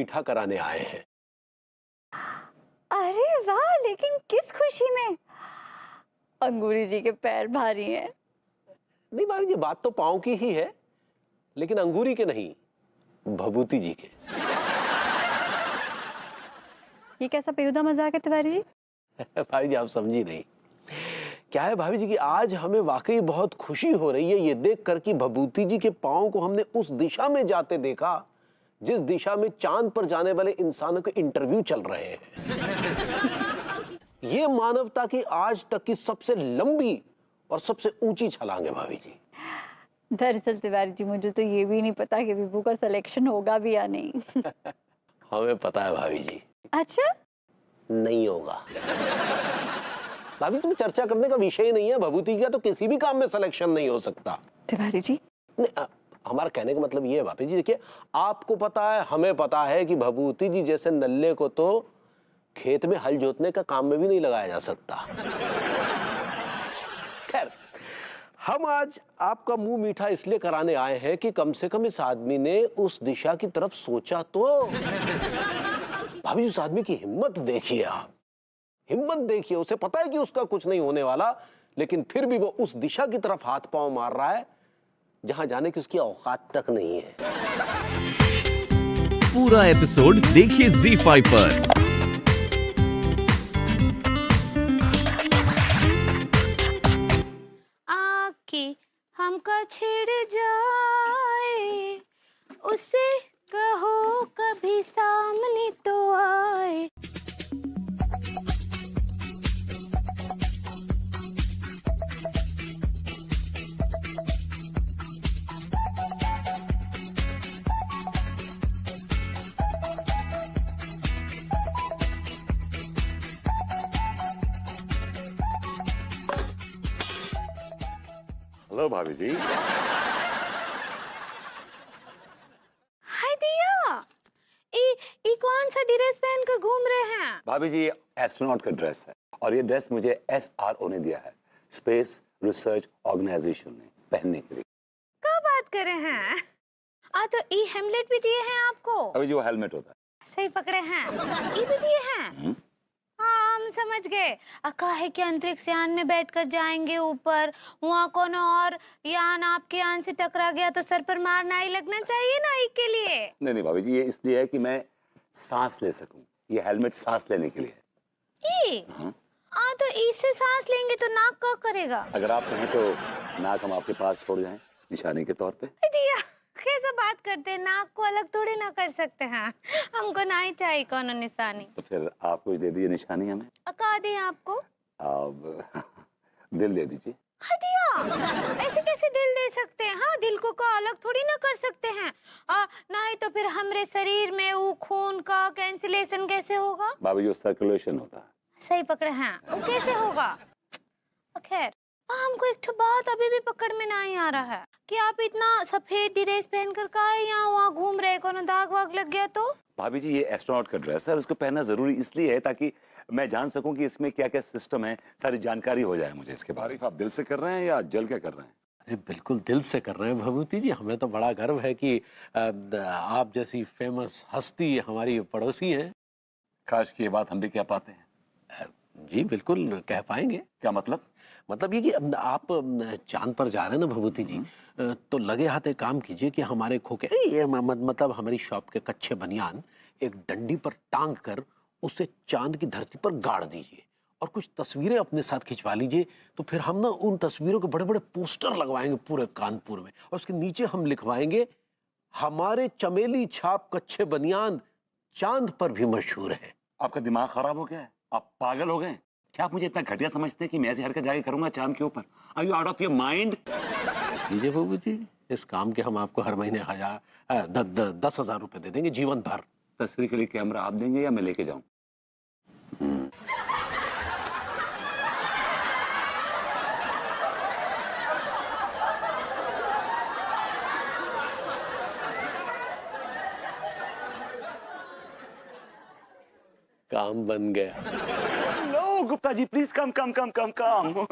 मीठा कराने आए हैं। अरे वाह, लेकिन किस खुशी में? अंगूरी जी के पैर भारी हैं। नहीं भाभी जी, बात तो पाँव की ही है, लेकिन अंगूरी के नहीं, भभूति जी के। ये कैसा बेहुदा मजाक है तिवारी जी? भाभी जी आप समझी नहीं। क्या है भाभी जी कि आज हमें वाकई बहुत खुशी हो रही है ये देख कर कि भभूति जी के पाँव को हमने उस दिशा में जाते देखा जिस दिशा में चांद पर जाने वाले इंसानों के इंटरव्यू चल रहे हैं। ये मानवता की आज तक की सबसे लंबी और सबसे ऊंची छलांग है भाभी जी। दरअसल तिवारी जी, मुझे तो ये भी नहीं पता कि विभू का सिलेक्शन होगा भी या नहीं। हमें पता है भाभी जी। अच्छा? नहीं होगा। भाभी जी चर्चा करने का विषय नहीं है, भभूति का तो किसी भी काम में सिलेक्शन नहीं हो सकता। तिवारी जी हमारा कहने का मतलब ये है भाभी जी, देखिए आपको पता है, हमें पता है कि भभूति जी जैसे नल्ले को तो खेत में हल जोतने का काम में भी नहीं लगाया जा सकता। खैर, हम आज आपका मुंह मीठा इसलिए कराने आए हैं कि कम से कम इस आदमी ने उस दिशा की तरफ सोचा तो। भाभी जी उस आदमी की हिम्मत देखिए, आप हिम्मत देखिए, उसे पता है कि उसका कुछ नहीं होने वाला, लेकिन फिर भी वो उस दिशा की तरफ हाथ पांव मार रहा है जहां जाने की उसकी औकात तक नहीं है। पूरा एपिसोड देखिए ZEE5 पर। आके हमका छेड़ जाए, उसे कहो कभी सामने तो आए। हेलो भाभी जी। हाय दिया, ई कौन सा ड्रेस पहनकर घूम रहे हैं? भाभी जी ये एस्ट्रोनॉट का ड्रेस है और ये ड्रेस मुझे SRO ने दिया है, स्पेस रिसर्च ऑर्गेनाइजेशन ने, पहनने के लिए। क्या बात कर रहे हैं? तो ई हेमलेट भी दिए हैं आपको? भाभी जी वो हेलमेट होता है। सही पकड़े हैं, ये भी दिए हैं। हाँ हम समझ गए, काहे के अंतरिक्ष यान में बैठकर जाएंगे ऊपर, वहाँ कौन और यान आपके यान से टकरा गया तो सर पर मार नहीं लगना चाहिए ना ई के लिए। नहीं भाभी जी, ये इसलिए है कि मैं सांस ले सकूं, ये हेलमेट सांस लेने के लिए है। तो इससे सांस लेंगे तो नाक क्या करेगा? अगर आप कहें तो नाक हम आपके पास छोड़ जाएं निशाने के तौर पे। दिया कैसा बात करते हैं, नाक को अलग थोड़ी ना कर सकते हैं, हमको नहीं चाहिए कौन निशानी। तो फिर आप कुछ दे दीजिए निशानी हमें। का दें आपको? अब दिल दे दीजिए। दिया ऐसे कैसे दिल दे सकते हैं? हाँ दिल को का अलग थोड़ी ना कर सकते हैं, नहीं तो फिर हमारे शरीर में वो खून का कैंसिलेशन कैसे होगा? भाभी जी सर्कुलेशन होता है। सही पकड़े हैं, वो कैसे होगा? खैर हमको एक बात अभी भी पकड़ में नहीं आ रहा है कि आप इतना सफेद ड्रेस पहनकर काहे यहाँ वहाँ घूम रहे, कोनो दाग वाग लग गया तो? भाभी जी ये एस्ट्रोनॉट का ड्रेस है और उसको पहनना जरूरी इसलिए है ताकि मैं जान सकूं कि इसमें क्या क्या सिस्टम है, सारी जानकारी हो जाए मुझे इसके बारे में। आप दिल से कर रहे हैं या जल के कर रहे हैं? अरे बिल्कुल दिल से कर रहे हैं भभूति जी, हमें तो बड़ा गर्व है कि आप जैसी फेमस हस्ती हमारी पड़ोसी हैं। काश की ये बात हम भी कह पाते हैं। जी बिल्कुल कह पाएंगे। क्या मतलब? मतलब ये कि आप चांद पर जा रहे हैं ना भभूति जी, तो लगे हाथ एक काम कीजिए कि हमारे खोके ये मतलब हमारी शॉप के कच्चे बनियान एक डंडी पर टांग कर उसे चांद की धरती पर गाड़ दीजिए और कुछ तस्वीरें अपने साथ खिंचवा लीजिए। तो फिर हम ना उन तस्वीरों के बड़े बड़े पोस्टर लगवाएंगे पूरे कानपुर में और उसके नीचे हम लिखवाएंगे हमारे चमेली छाप कच्चे बनियान चांद पर भी मशहूर है। आपका दिमाग खराब हो गया है? आप पागल हो गए? क्या आप मुझे इतना घटिया समझते हैं कि मैं ऐसी हरकत जाके करूंगा चांद के ऊपर? Are you out of your mind? दीजिए भभूति, इस काम के हम आपको हर महीने 10,000 रुपए दे देंगे जीवन भर। तस्वीर के लिए कैमरा आप देंगे या मैं लेके जाऊं? काम बन गया। No Gupta ji please come come come come come.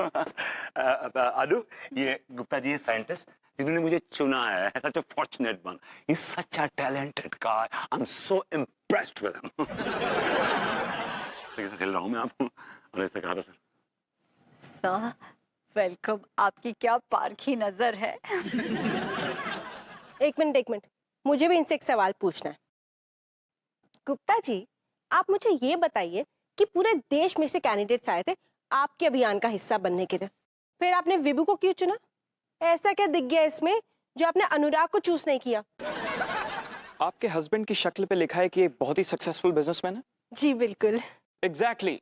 Anu ये गुप्ता जी साइंटिस्ट जिन्होंने मुझे चुना है, such a fortunate one. He's such a talented guy. I'm so impressed impressed with him. खेल रहा हूँ मैं आपको, और ऐसे कहा था सर। सर वेलकम, आपकी क्या पारखी नजर है। एक मिनट, मुझे भी इनसे एक सवाल पूछना है। गुप्ता जी, आप मुझे ये बताइए कि पूरे देश में से कैंडिडेट्स आए थे आपके अभियान का हिस्सा बनने के लिए, फिर आपने विभू को क्यों चुना? ऐसा क्या दिख गया इसमें जो आपने अनुराग को चूज नहीं किया? आपके हस्बैंड की शक्ल पे लिखा है कि एक बहुत ही सक्सेसफुल बिजनेसमैन है। जी बिल्कुल। Exactly,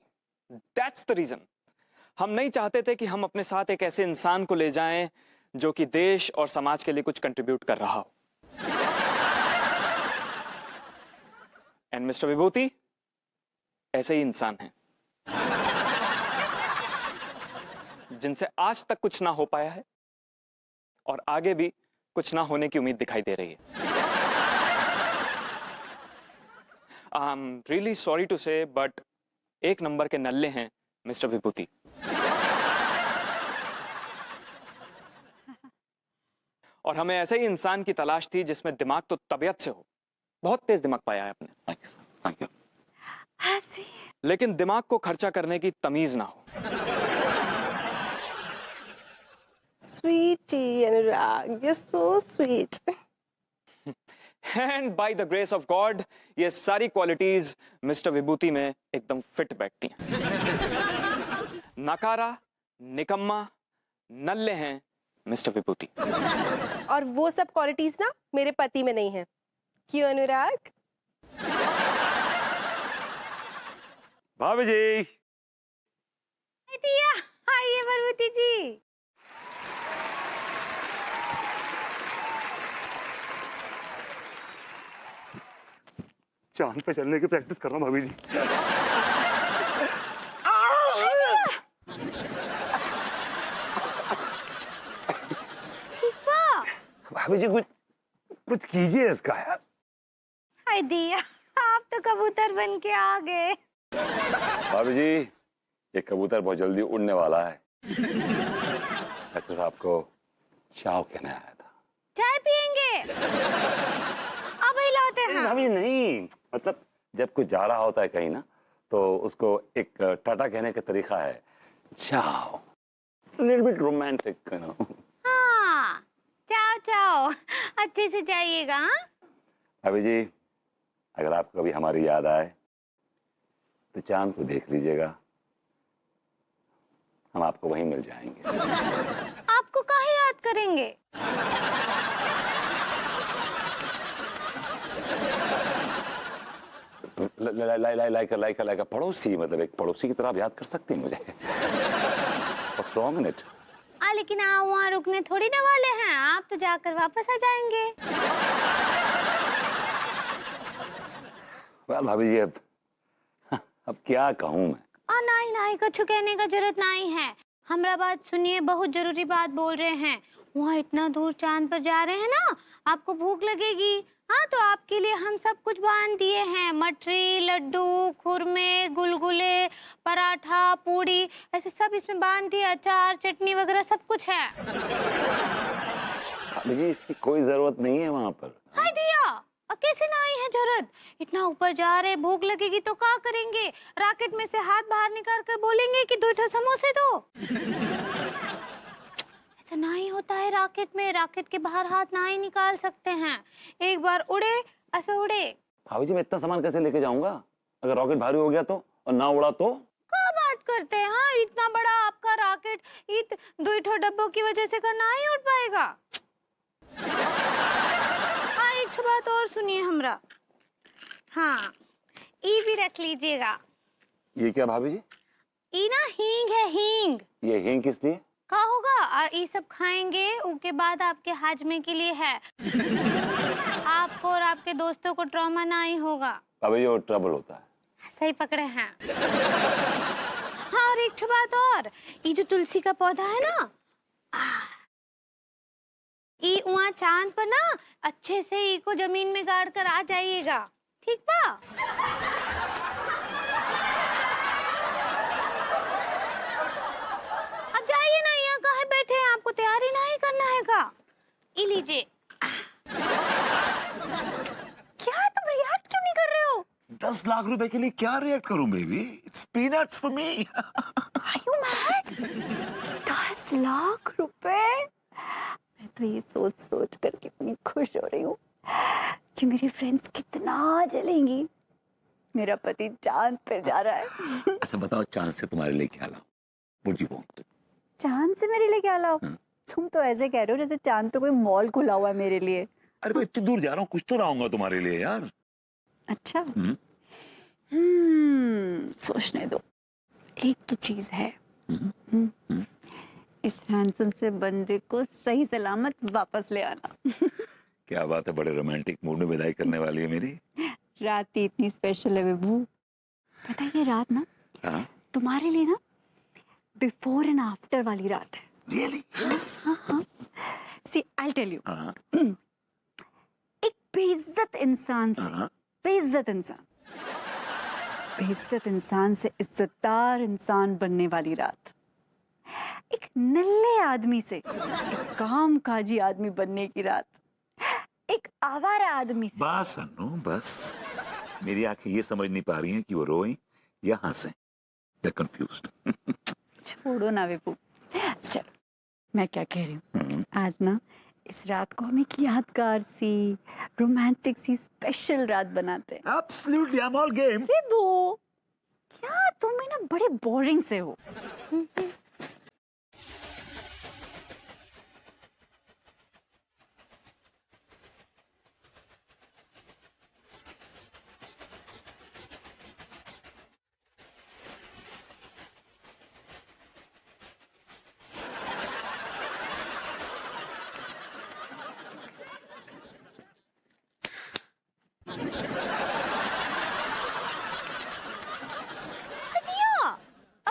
that's the reason. हम नहीं चाहते थे कि हम अपने साथ एक ऐसे इंसान को ले जाएं जो कि देश और समाज के लिए कुछ कंट्रीब्यूट कर रहा हो। एंड मिस्टर विभूति ऐसे ही इंसान हैं जिनसे आज तक कुछ ना हो पाया है और आगे भी कुछ ना होने की उम्मीद दिखाई दे रही है। I am really sorry to say, but एक नंबर के नल्ले हैं मिस्टर विभूति। और हमें ऐसे ही इंसान की तलाश थी जिसमें दिमाग तो तबीयत से हो, बहुत तेज दिमाग पाया है आपने, थैंक यू। लेकिन दिमाग को खर्चा करने की तमीज ना हो। Sweetie Anurag, you so sweet. And by the grace of God ये सारी क्वालिटीज मिस्टर विभूति में एकदम फिट बैठती हैं। नकारा, निकम्मा, नल्ले हैं मिस्टर विभूति। और वो सब क्वालिटीज ना मेरे पति में नहीं है। क्यों अनुराग? भाभी जी। दिया, आइए भगवती जी। चांद पे चलने की प्रैक्टिस कर रहा हूँ भाभी जी। भाभी जी कुछ कीजिए इसका यार। हाय दिया, आप तो कबूतर बन के आ गए। भाभी जी ये कबूतर बहुत जल्दी उड़ने वाला है। मैं सिर्फ आपको चाव कहने आया था। चाय पियेंगे? अब ही लाते हैं। भाभी नहीं, मतलब जब कोई जा रहा होता है कहीं ना, तो उसको एक टाटा कहने का तरीका है चाव, little bit romantic, you know. हाँ, चाओ चाओ, अच्छे से जाइएगा। हाँ? भाभी जी अगर आपको कभी हमारी याद आए तो चांद को देख लीजिएगा, हम आपको वहीं मिल जाएंगे। आपको काहे याद करेंगे? लाइक पड़ोसी, मतलब एक पड़ोसी की तरह आप याद कर सकती हैं मुझे। What's wrong in it? लेकिन आप वहाँ रुकने थोड़ी ना वाले हैं, आप तो जाकर वापस आ जाएंगे। well, भाभी जी अब क्या कहूँ मैं? नहीं नहीं, कुछ कहने का जरूरत नहीं है। हमरा बात सुनिए, बहुत जरूरी बात बोल रहे हैं। वहाँ इतना दूर चांद पर जा रहे हैं ना, आपको भूख लगेगी। हाँ, तो आपके लिए हम सब कुछ बांध दिए हैं। मठरी, लड्डू, खुरमे, गुलगुले, पराठा, पूड़ी, ऐसे सब इसमें बांध दिए। अचार, चटनी वगैरह सब कुछ है। भाभी जी इसकी कोई जरूरत नहीं है वहाँ पर। हाय दिया, कैसे ना आई है जरूरत? इतना ऊपर जा रहे, भूख लगेगी तो क्या करेंगे? रॉकेट में से हाथ बाहर निकाल कर बोलेंगे कि 2 समोसे दो। ऐसा नहीं होता है रॉकेट में। रॉकेट के बाहर हाथ ना ही निकाल सकते हैं। एक बार उड़े, ऐसे उड़े। भाभी जी मैं इतना सामान कैसे लेके जाऊंगा? अगर रॉकेट भारी हो गया तो, और ना उड़ा तो? क्या बात करते हैं? हाँ, इतना बड़ा आपका रॉकेट 2 डब्बों की वजह से का ना ही उड़ पाएगा। हाँ, एक बात और सुनिए हमरा। हाँ, ये भी रख लीजिएगा। ये क्या भाभी जी? ये ना हींग है, हींग। ये हींग किस लिए? क्या होगा? ये सब खाएंगे, उसके बाद आपके हाजमे के लिए है। आपको और आपके दोस्तों को ट्रॉमा ना ही होगा। भाभी जी वो ट्रबल होता है। सही पकड़े हैं। हाँ, और एक बात और, ये जो तुलसी का पौधा है ना, ये वहाँ चांद पर ना अच्छे से इसको जमीन में गाड़ कर आ जाइएगा, ठीक बा? अब जाइए ना, यहाँ काहे बैठे हैं? आपको तैयारी नहीं करना है का? ये लीजिए। क्या तुम याद क्यों नहीं कर रहे हो? 10 लाख रुपए के लिए क्या रिएक्ट करूं baby? It's peanuts for me. Are you mad? 10 lakh रुपए? मैं तो ये सोच सोच कर कितनी खुश हो रही हूँ कि मेरी फ्रेंड्स कितना जलेंगी। मेरा पति चांद पे जा रहा है। अच्छा बताओ, चांद से तुम्हारे लिए क्या लाऊं? Would you want? चांद से मेरे लिए क्या लाओ? तुम तो ऐसे कह रहे हो जैसे चांद पे कोई मॉल खुला हुआ है मेरे लिए। अरे मैं इतनी दूर जा रहा हूँ, कुछ तो लाऊंगा तुम्हारे लिए यार। अच्छा। सोचने दो। एक तो चीज है। इस हैंडसम से बंदे को सही सलामत वापस ले आना। क्या बात है, बड़े रोमांटिक मूड में विदाई करने वाली है मेरी। रात ही इतनी स्पेशल है विभू। पता है ये रात ना हाँ? तुम्हारे लिए ना बिफोर एंड आफ्टर वाली रात है। Really? See I tell you, हाँ, एक बेइज्जत इंसान से हाँ। बेइज्जत इंसान से इज्जतदार इंसान बनने वाली रात। एक नल्ले आदमी से एक कामकाजी आदमी बनने की रात। एक आवारा आदमी से बस अनु बस। मेरी आंखें ये समझ नहीं पा रही हैं कि वो रोएं या हंसें। They're confused। छोड़ो ना विपू। चलो मैं क्या कह रही हूँ, आज ना इस रात को हम एक यादगार सी रोमांटिक सी स्पेशल रात बनाते हैं। Absolutely, I'm all game। विभू क्या तुम भी ना बड़े बोरिंग से हो।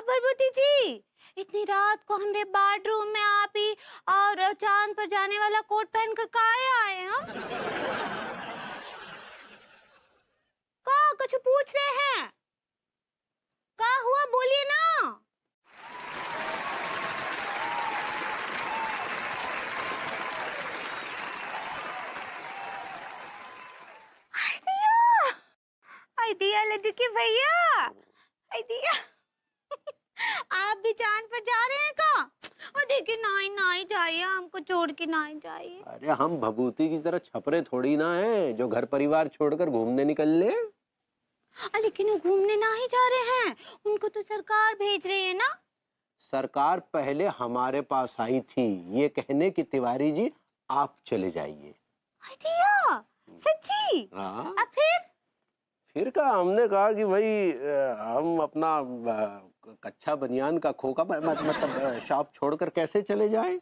भगवती जी, इतनी रात को हमरे बेडरूम में आप ही और चांद पर जाने वाला कोट पहनकर काहे आए हैं? का कुछ पूछ रहे हैं? का हुआ बोलिए ना। आइडिया लड्डू के भैया, आइडिया। आप भी चांद पर जा रहे हैं का? और देखिए ना ही जाइए, हमको छोड़ के ना ही जाइए। अरे हम भभूति की तरह छपरे थोड़ी ना है जो घर परिवार छोड़कर घूमने निकल ले। लेकिन वो घूमने ना ही जा रहे हैं, उनको तो सरकार भेज रही है ना। सरकार पहले हमारे पास आई थी ये कहने की तिवारी जी आप चले जाइए। आइडिया सच्ची? हाँ, अब फिर का हमने कहा कि भाई हम अपना कच्चा बनियान का खोखा मतलब शॉप छोड़कर कैसे चले जाएं?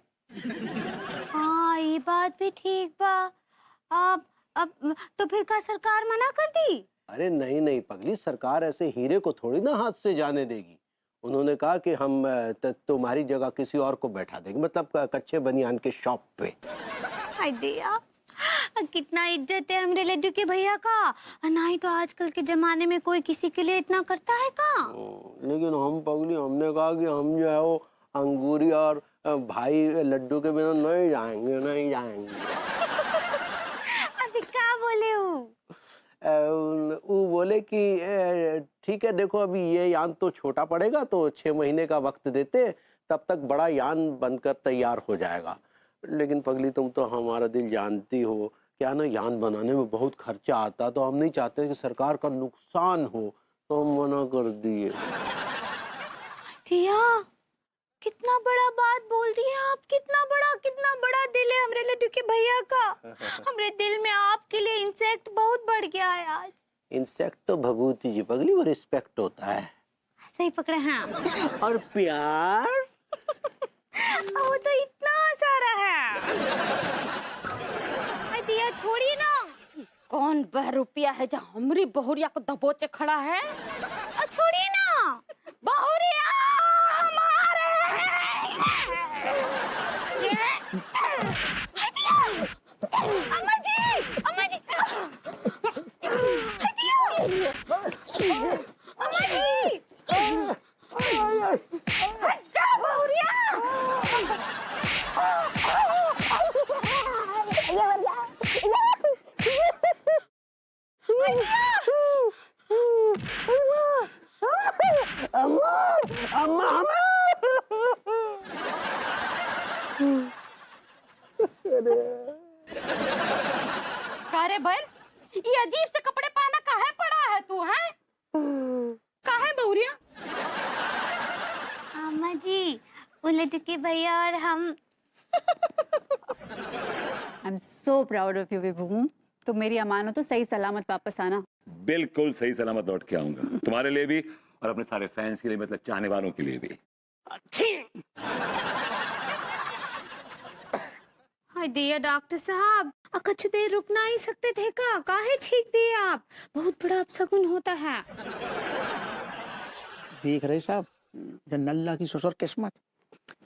हाँ ये बात भी ठीक बा। अब तो फिर का सरकार मना कर दी? अरे नहीं नहीं पगली, सरकार ऐसे हीरे को थोड़ी ना हाथ से जाने देगी। उन्होंने कहा कि हम तुम्हारी जगह किसी और को बैठा देंगे, मतलब कच्चे बनियान के शॉप पे। आइडिया कितना इज्जत है हमरे लड्डू के भैया का। नहीं तो आजकल के जमाने में कोई किसी के लिए इतना करता है का? लेकिन हम पगली हमने कहा कि हम जो है वो अंगूरी और भाई लड्डू के बिना नहीं जाएंगे। अभी क्या बोले वो बोले कि ठीक है देखो अभी ये यान तो छोटा पड़ेगा तो 6 महीने का वक्त देते, तब तक बड़ा यान बनकर तैयार हो जाएगा। लेकिन पगली तुम तो हमारा दिल जानती हो, क्या ना यान बनाने में बहुत खर्चा आता, तो हम नहीं चाहते कि सरकार का नुकसान हो, तो हम मना कर दिए। दिया कितना बड़ा बात बोल दी है आप। कितना बड़ा दिल है हमरे लड्डू के भैया का। हमरे दिल में आपके लिए इंसेक्ट बहुत बढ़ गया है आज। इंसेक्ट तो भभूति जी पगली वो रिस्पेक्ट होता है। सही पकड़े हैं। और प्यार वो तो इतना सारा है। दिया छोड़िए ना। कौन वह रुपया है जो हमरी बहुरिया को दबोचे खड़ा है? छोड़िए ना। बहुरिया हमारे अम्मा जी, अम्मा जी, अम्मा जी। अम्मा अरे भाई ये अजीब से कपड़े पहना काहे पड़ा है तू है काहे बहुरिया अम्मा जी उलट के भैया और हम I am so proud of you Vibhu. तो मेरी अमानत तो सही सलामत वापस आना। बिल्कुल सही सलामत लौट के आऊंगा, तुम्हारे लिए भी और अपने सारे फैंस के लिए, मतलब चाहने वालों के लिए भी। हाय दिया डॉक्टर साहब, कुछ देर रुक ना ही सकते थे का? काहे छींक दिए आप? बहुत बड़ा अपशगुन होता है। देख रहे साहब, जो नल्ला की ससुर किस्मत,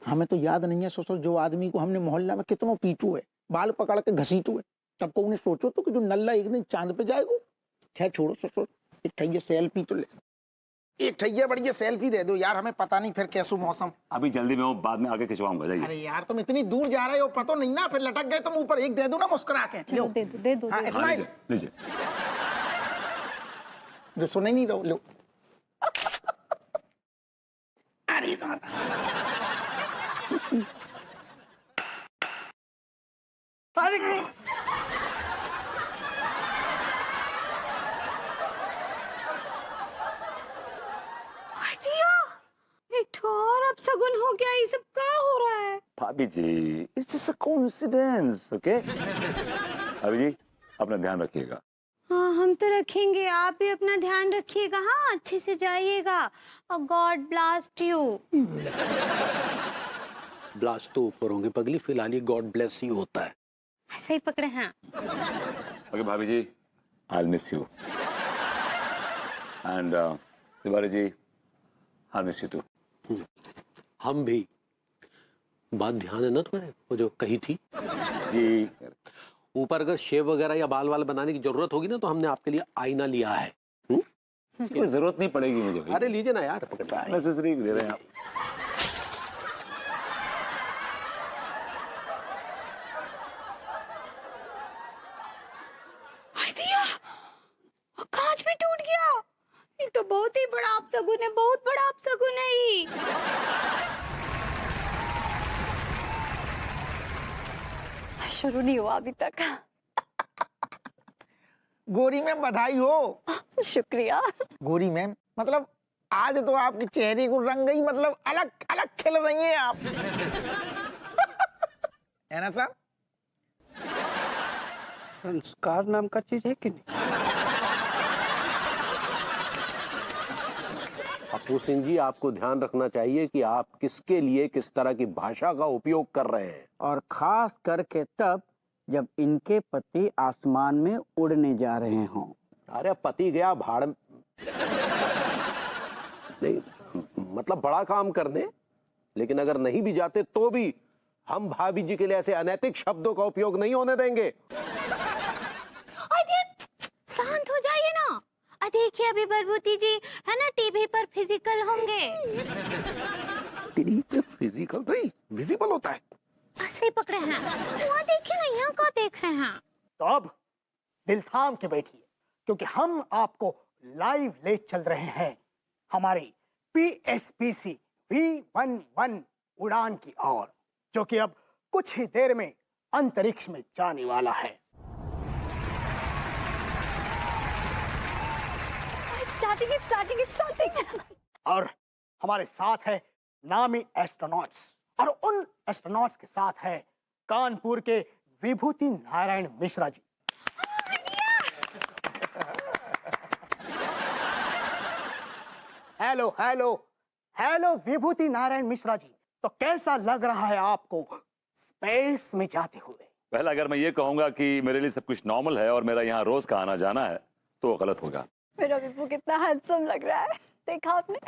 हमें तो याद नहीं है ससुर जो आदमी को हमने मोहल्ला में कितनों पीटू है, बाल पकड़ के घसीटू है, तब को उन्हें सोचो तो कि जो नल्ला एक दिन चांद पे जाएगा। खैर छोड़ो ससुर, एक ठैया सेल्फी तो ले, एक ठैया बढ़िया सेल्फी दे दो यार, हमें पता नहीं फिर कैसो मौसम। अभी जल्दी में हूँ, बाद में आगे खिंचवाऊंगा, जाइए। अरे यार तुम इतनी दूर जा रहे हो, पता नहीं ना, फिर लटक गए तुम ऊपर, एक दे दो ना मुस्कुरा के। चलो दे दो दे दो। हाँ, दे दो। स्माइल लीजिए। जो सुने नहीं रहो, लो। अरे दादा हाय दिया, एक ठो और अपशगुन हो गया। ये सब क्या हो रहा है? भाभी जी, it's just a coincidence, okay? भाभी जी, अपना ध्यान रखिएगा। हाँ हम तो रखेंगे, आप भी अपना ध्यान रखिएगा। हाँ अच्छे से जाइएगा और गॉड ब्लास्ट यू। ब्लास्ट तो ऊपर होंगे पगली, फिलहाल ये गॉड ब्लेस यू होता है। सही पकड़े हैं। ओके भाभी जी, I miss you and Tiwari ji, I miss you too. हम भी। बात ध्यान है ना तुम्हारे, वो जो कही थी जी, ऊपर अगर शेव वगैरह या बाल वाल बनाने की जरूरत होगी ना, तो हमने आपके लिए आईना लिया है। इसकी कोई जरूरत नहीं पड़ेगी मुझे भाई। अरे लीजिए ना यार, पकड़ रहा है। नेसेसरी ले रहे हैं आप। हाय दिया, और कांच भी टूट गया। ये तो बहुत ही बड़ा अपशगुन है, बहुत बड़ा अपशगुन है ये। शुरू नहीं हुआ अभी तक। गोरी मैम बधाई हो। शुक्रिया। गोरी मैम, मतलब आज तो आपके चेहरे को रंग गई, मतलब अलग अलग खिल रही हैं आप। है ना साहब? संस्कार नाम का चीज है कि नहीं? अपू सिंह जी, आपको ध्यान रखना चाहिए कि आप किसके लिए किस तरह की भाषा का उपयोग कर रहे हैं। और खास करके तब जब इनके पति आसमान में उड़ने जा रहे हों। अरे पति गया भाड़ नहीं, मतलब बड़ा काम करने, लेकिन अगर नहीं भी जाते तो भी हम भाभी जी के लिए ऐसे अनैतिक शब्दों का उपयोग नहीं होने देंगे। अरे शांत हो जाइए ना। देखिए अभी बरबूती जी है ना टीवी पर फिजिकल होंगे। टीवी पे फिजिकल नहीं, विजिबल होता है। सही पकड़े हैं। वहाँ देखिए ना, यहाँ का देख रहे हैं। तो अब दिल थाम के बैठिए, क्योंकि हम आपको लाइव ले चल रहे हैं हमारी PSPC V11 उड़ान की ओर, जो कि अब कुछ ही देर में अंतरिक्ष में जाने वाला है। स्टार्टिंग। और हमारे साथ है नामी एस्ट्रोनॉट्स, और उन एस्ट्रोनॉट्स के साथ है कानपुर के विभूति Narayan Mishra ji. Hello hello hello विभूति नारायण मिश्रा जी, तो कैसा लग रहा है आपको स्पेस में जाते हुए? पहला अगर मैं ये कहूंगा कि मेरे लिए सब कुछ नॉर्मल है और मेरा यहाँ रोज का आना जाना है, तो गलत होगा। मेरा विभू कितना हैंडसम लग रहा है, देखा आपने?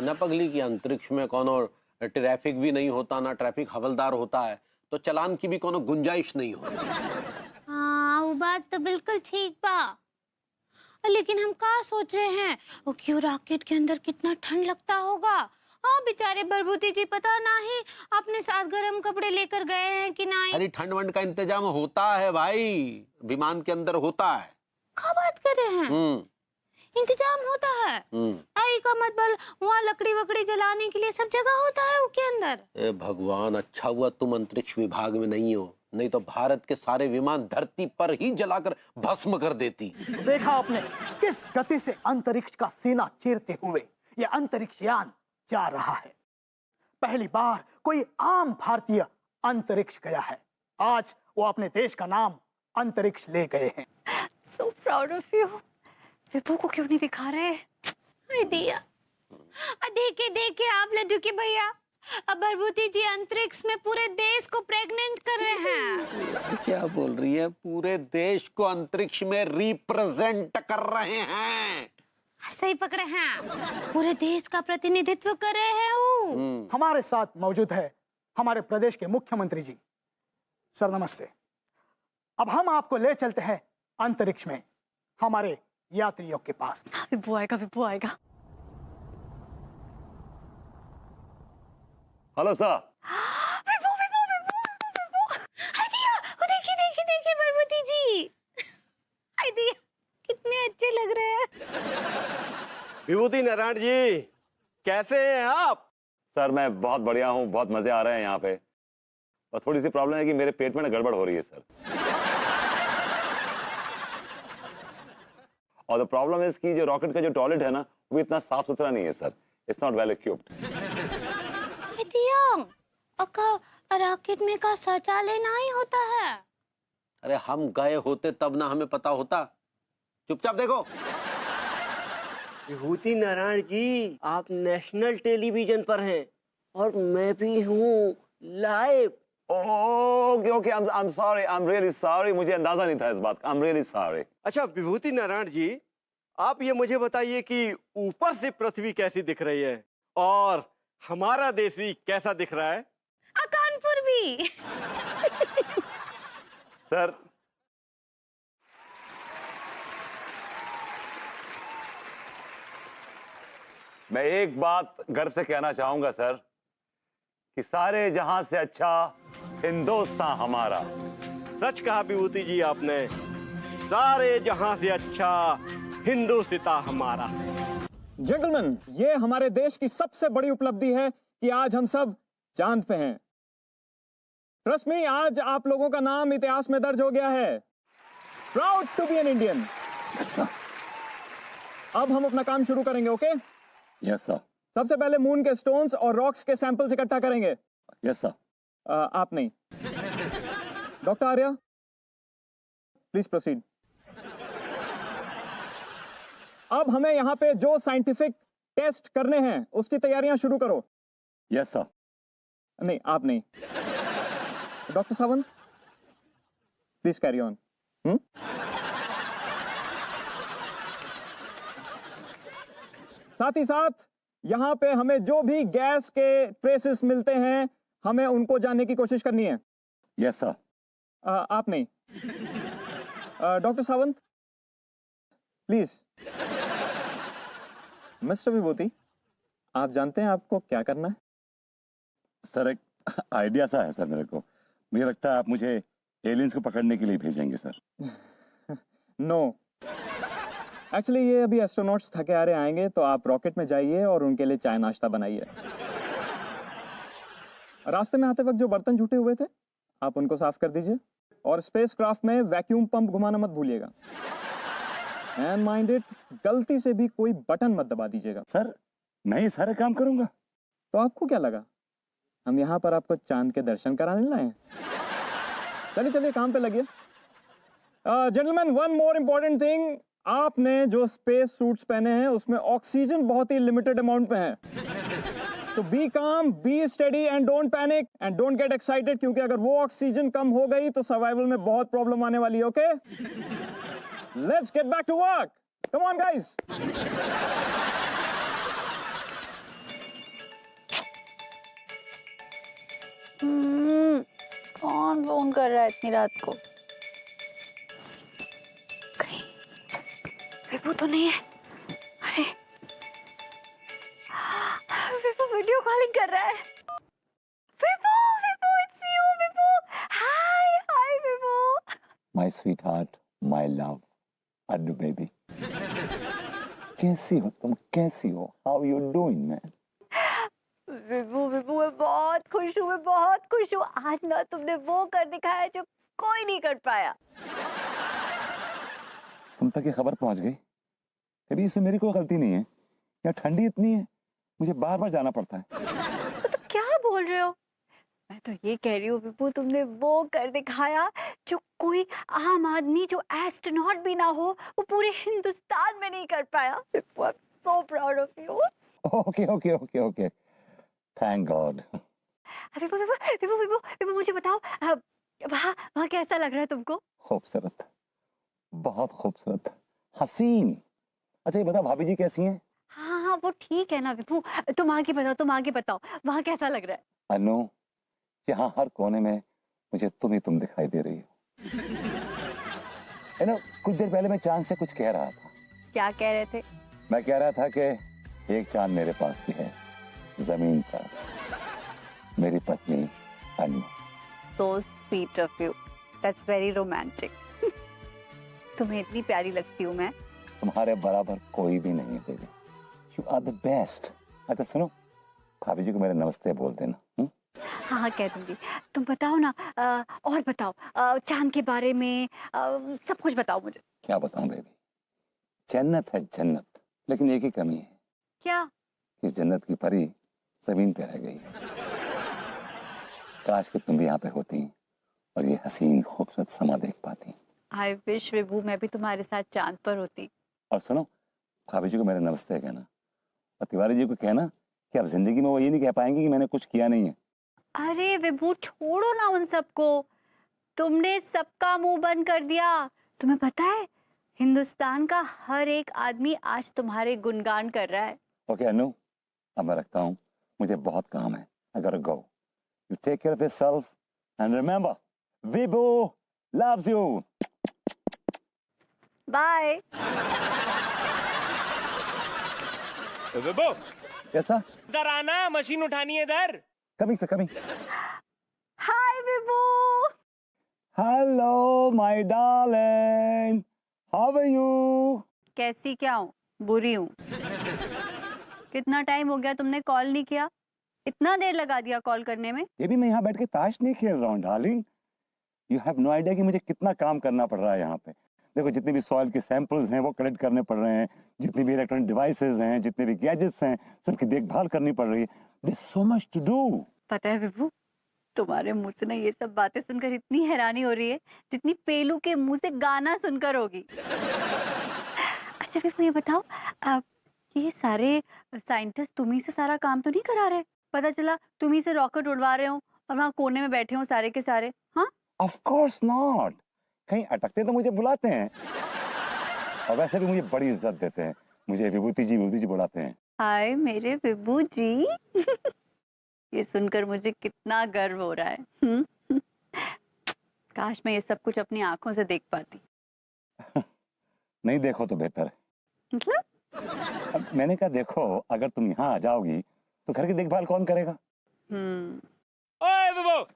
ना पगली की अंतरिक्ष में कोनो ट्रैफिक भी नहीं होता, ना ट्रैफिक हवलदार होता है, तो चलान की भी कोनो गुंजाइश नहीं होती। हाँ वो बात तो बिल्कुल ठीक बा, लेकिन हम क्या सोच रहे हैं वो क्यों रॉकेट के अंदर कितना ठंड लगता होगा। हाँ बेचारे बरबूती जी पता नहीं अपने साथ गर्म कपड़े लेकर गए हैं कि नहीं। अरे ठंड वंड का इंतजाम होता है भाई, विमान के अंदर होता है। क्या बात कर रहे हैं? इंतजाम होता है। आई का मतलब वहाँ लकड़ी वकड़ी जलाने के लिए सब जगह होता है उसके अंदर। ए भगवान, अच्छा हुआ तुम अंतरिक्ष विभाग में नहीं हो, नहीं तो भारत के सारे विमान धरती पर ही जलाकर भस्म कर देती। देखा आपने किस गति से अंतरिक्ष का सीना चीरते हुए ये अंतरिक्ष यान जा रहा है। पहली बार कोई आम भारतीय अंतरिक्ष गया है। आज वो अपने देश का नाम अंतरिक्ष ले गए हैं। So proud of you. विभू को क्यों नहीं दिखा रहे? अरे दिया, देखे देखे आप लड्डू के भैया, अब भभूति जी अंतरिक्ष में पूरे देश को प्रेग्नेंट कर रहे हैं। क्या बोल रही है? पूरे देश को अंतरिक्ष में रिप्रेजेंट कर रहे हैं। सही पकड़े हैं, पूरे देश का प्रतिनिधित्व कर रहे हैं वो। हमारे साथ मौजूद है हमारे प्रदेश के मुख्यमंत्री जी। सर नमस्ते। अब हम आपको ले चलते हैं अंतरिक्ष में हमारे यात्रियों के पास। विभू आएगा, विभू आएगा। Hello sir. विभू, विभू, विभू, विभू। दिया, वो देखिए देखिए देखिए भभूति जी। दिया, कितने अच्छे लग रहे हैं। विभूति नारायण जी, कैसे हैं आप? सर मैं बहुत बढ़िया हूँ, बहुत मजे आ रहे हैं यहाँ पे। और थोड़ी सी प्रॉब्लम है कि मेरे पेट में ना गड़बड़ हो रही है सर। और द प्रॉब्लम है कि जो रॉकेट का जो टॉयलेट है ना, वो इतना साफ सुथरा नहीं है sir. It's not well equipped. Rocket में का शौचालय नहीं होता है। अरे हम गए होते तब ना हमें पता होता। चुपचाप देखो। विभूति नारायण जी, आप नेशनल टेलीविजन पर हैं और मैं भी हूँ live. Okay okay, I am sorry, I am really sorry. मुझे अंदाजा नहीं था इस बात का। आई एम रियली सॉरी। अच्छा विभूति नारायण जी, आप ये मुझे बताइए कि ऊपर से पृथ्वी कैसी दिख रही है और हमारा देश भी कैसा दिख रहा है? कानपुर भी। सर मैं एक बात गर्व से कहना चाहूंगा सर कि सारे जहां से अच्छा हिंदुस्तान हमारा। सच कहा विभूति जी आपने, सारे जहां से अच्छा हिंदुस्तान हमारा। जेंटलमैन, ये हमारे देश की सबसे बड़ी उपलब्धि है कि आज हम सब चांद पे हैं। ट्रस्ट मी, आज आप लोगों का नाम इतिहास में दर्ज हो गया है। Proud to be an Indian. अब हम अपना काम शुरू करेंगे। ओके? Yes sir. सबसे पहले मून के स्टोन्स और रॉक्स के सैंपल्स इकट्ठा करेंगे। Yes sir. आप नहीं। Doctor Arya, please proceed. अब हमें यहाँ पे जो साइंटिफिक टेस्ट करने हैं उसकी तैयारियां शुरू करो। Yes sir. नहीं, आप नहीं। Doctor Sawant, please carry on. साथ ही साथ यहां पे हमें जो भी गैस के ट्रेसेस मिलते हैं, हमें उनको जानने की कोशिश करनी है। Yes sir. आप नहीं। Doctor Sawant, please. मिस्टर विभूति, आप जानते हैं आपको क्या करना है? सर एक आइडिया सा है सर मेरे को। मुझे लगता है आप मुझे एलियंस को पकड़ने के लिए भेजेंगे सर। नो, एक्चुअली ये अभी एस्ट्रोनॉट्स थके आ रहे आएंगे, तो आप रॉकेट में जाइए और उनके लिए चाय नाश्ता बनाइए। रास्ते में आते वक्त जो बर्तन झूठे हुए थे, आप उनको साफ कर दीजिए। और स्पेस क्राफ्ट में वैक्यूम पंप घुमाना मत भूलिएगा। एंड माइंड इट, गलती से भी कोई बटन मत दबा दीजिएगा। सर मैं ये सारे काम करूंगा। तो आपको क्या लगा हम यहाँ पर आपको चांद के दर्शन कराने लाए हैं? चलिए चलिए काम पे लगिए। Gentleman, one more important thing, आपने जो स्पेस सूट्स पहने हैं उसमें ऑक्सीजन बहुत ही लिमिटेड अमाउंट में है। तो बी काम, be steady and don't panic and don't get excited, क्योंकि अगर वो ऑक्सीजन कम हो गई तो सर्वाइवल में बहुत प्रॉब्लम आने वाली है। Okay, let's get back to work. Come on guys. कौन फोन कर रहा है इतनी रात को? कहीं विभू तो नहीं है? अरे विभू वीडियो कॉलिंग कर रहा है। Vibhu, Vibhu, it's you Vibhu. Hi hi Vibhu. My sweetheart, my love, Annu baby. कैसी हो तुम, कैसी हो? How you doing man? Vibhu Vibhu मैं बहुत खुश हूँ, मैं बहुत खुश हूँ। आज ना तुमने वो कर दिखाया जो कोई नहीं कर पाया। तुम तक ये खबर पहुंच गई? अभी इसमें मेरी कोई गलती नहीं है। यहाँ ठंडी इतनी है, मुझे बार बार जाना पड़ता है। तो क्या बोल रहे हो? मैं तो ये कह रही हूँ विभू, तुमने वो कर दिखाया जो कोई आम आदमी, जो एस्ट्रोनॉट भी ना हो, वो पूरे हिंदुस्तान में नहीं कर पाया। Vibhu, I am so proud of you. Okay okay okay okay, thank God. Vibhu Vibhu Vibhu Vibhu Vibhu मुझे बताओ, वहाँ वहाँ कैसा लग रहा है तुमको? खूबसूरत, बहुत खूबसूरत, हसीन। अच्छा ये बताओ भाभी जी कैसी हैं? हाँ हाँ वो ठीक है ना विभू, तुम आगे बताओ, तुम आगे बताओ, वहाँ कैसा लग रहा है? अनु, यहाँ हर कोने में मुझे तुम दिखाई दे रही हो। है ना, कुछ देर पहले मैं चांद से कुछ कह रहा था। क्या कह रहे थे? मैं कह रहा था कि एक चांद मेरे पास भी है, जमीन पर, मेरी पत्नी अनु। So sweet of you. That's very romantic. तुम्हें इतनी प्यारी लगती हूँ मैं। तुम्हारे बराबर कोई भी नहीं baby, you are the best. अच्छा सुनो, भाभी जी को मेरे नमस्ते बोल देना। हाँ हाँ कह दूंगी। तुम बताओ ना, और बताओ, चांद के बारे में सब कुछ बताओ मुझे। क्या बताऊं बेबी, जन्नत है जन्नत, लेकिन एक ही कमी है। क्या? इस जन्नत की परी जमीन पे रह गई है। काश कि तुम भी यहाँ पे होती और ये हसीन खूबसूरत समा देख पाती। आई विश विभू मैं भी तुम्हारे साथ चांद पर होती। और सुनो, भाभी जी को मेरे नमस्ते कहना, और तिवारी जी को कहना कि अब जिंदगी में वो ये नहीं कह पाएंगे कि मैंने कुछ किया नहीं है। अरे विभू छोड़ो ना उन सबको, तुमने सबका मुंह बंद कर दिया। तुम्हें पता है हिंदुस्तान का हर एक आदमी आज तुम्हारे गुणगान कर रहा है। ओके अनु, अब मैं रखता हूँ, मुझे बहुत काम है। I gotta go. You take care of yourself and remember, Vibu loves you. Bye. Vibhu, कैसा? इधर आना, मशीन उठानी है इधर। Coming. Hi Vibhu. Hello, my darling. How are you? कैसी क्या हूँ? बुरी हूँ। कितना टाइम हो गया तुमने कॉल नहीं किया? इतना देर लगा दिया कॉल करने में। ये भी मैं यहाँ बैठ के ताश नहीं खेल रहा हूँ darling. You have no idea कि मुझे कितना काम करना पड़ रहा है यहाँ पे। देखो जितने भी सॉइल के सैंपल्स हैं वो कलेक्ट करने पड़ रहे हैं, जितनी भी इलेक्ट्रॉनिक डिवाइसेस हैं, जितने भी गैजेट्स हैं, सबकी देखभाल करनी पड़ रही है। There's so much to do. पता है विभू, तुम्हारे मुंह से ना ये सब बातें सुनकर इतनी हैरानी हो रही है जितनी पेलू के मुंह से गाना सुनकर होगी। अच्छा विभू ये बताओ, ये सारे साइंटिस्ट तुम्ही से सारा काम तो नहीं करा रहे? पता चला तुम्ही से रॉकेट उड़वा रहे हो और वहाँ कोने में बैठे हो सारे के सारे। हाँ Of course not. कहीं अटकते तो मुझे बुलाते हैं, और वैसे भी मुझे बड़ी इज्जत देते हैं, मुझे विभूति जी बुलाते हैं। हाय मेरे विभू जी। ये सुनकर मुझे कितना गर्व हो रहा है। काश मैं ये सब कुछ अपनी आंखों से देख पाती। नहीं देखो तो बेहतर है। मतलब? अब मैंने कहा देखो, अगर तुम यहाँ आ जाओगी तो घर की देखभाल कौन करेगा? ओए Vibhu,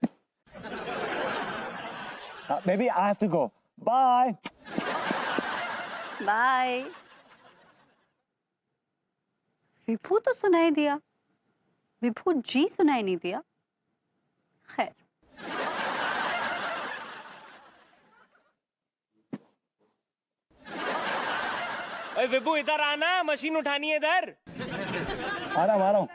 Maybe I have to go. Bye. Bye. Vibhu तो सुनाई दिया, विभू जी सुनाई नहीं दिया। खैर ओए विभू इधर आना, मशीन उठानी है इधर। आ रहा हूँ।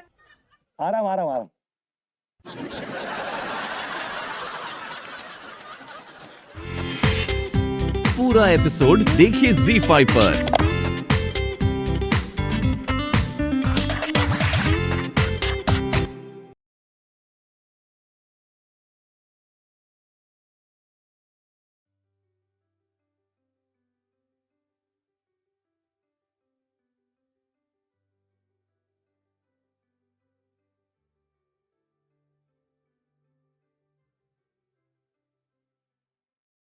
पूरा एपिसोड देखिए ZEE5 पर।